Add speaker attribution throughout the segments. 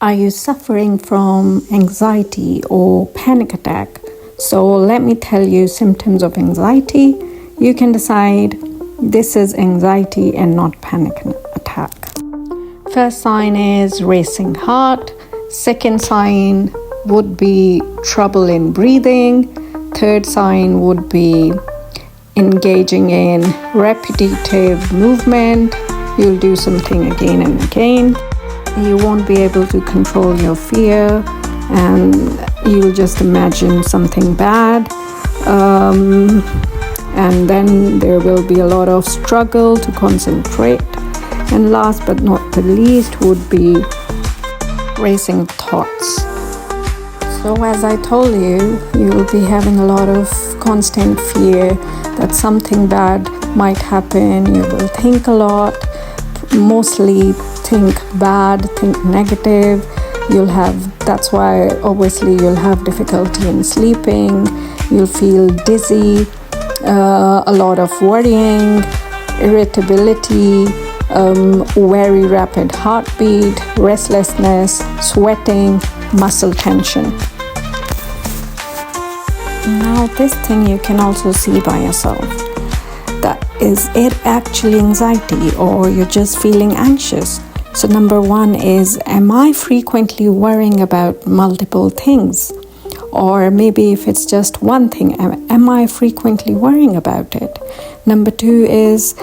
Speaker 1: Are you suffering from anxiety or panic attack? So let me tell you symptoms of anxiety. You can decide this is anxiety and not panic attack. First sign is racing heart. Second sign would be trouble in breathing. Third sign would be engaging in repetitive movement. You'll do something again and again. You won't be able to control your fear and you'll just imagine something bad. And then there will be a lot of struggle to concentrate. And last but not the least would be racing thoughts. So as I told you, you'll be having a lot of constant fear that something bad might happen. You will think a lot, mostly think bad, think negative. That's why obviously you'll have difficulty in sleeping. You'll feel dizzy, a lot of worrying, irritability, very rapid heartbeat, restlessness, sweating, muscle tension. Now this thing you can also see by yourself. That is it actually anxiety or you're just feeling anxious? So number one is, am I frequently worrying about multiple things? Or maybe if it's just one thing, am I frequently worrying about it? Number two is,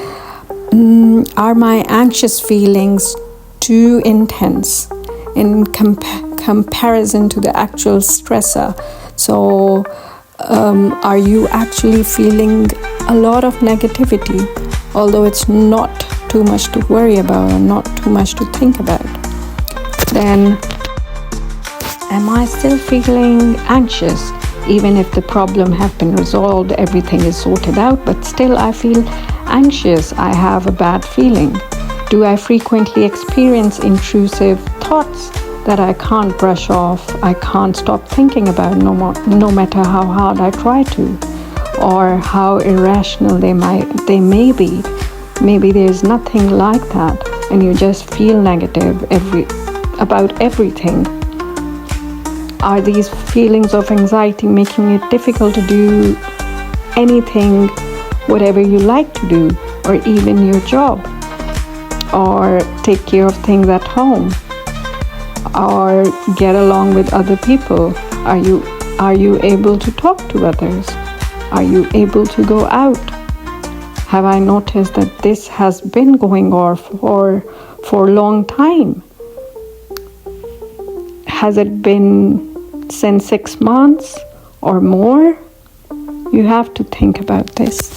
Speaker 1: are my anxious feelings too intense in comparison to the actual stressor? So are you actually feeling a lot of negativity, although it's not too much to worry about or not too much to think about? Then, am I still feeling anxious even if the problem have been resolved, everything is sorted out, but still I feel anxious, I have a bad feeling? Do I frequently experience intrusive thoughts that I can't brush off, I can't stop thinking about no matter how hard I try to, or how irrational they may be? Maybe there's nothing like that and you just feel negative about everything. Are these feelings of anxiety making it difficult to do anything, whatever you like to do, or even your job, or take care of things at home, or get along with other people? Are you able to talk to others? Are you able to go out? Have I noticed that this has been going on for a long time? Has it been since 6 months or more? You have to think about this.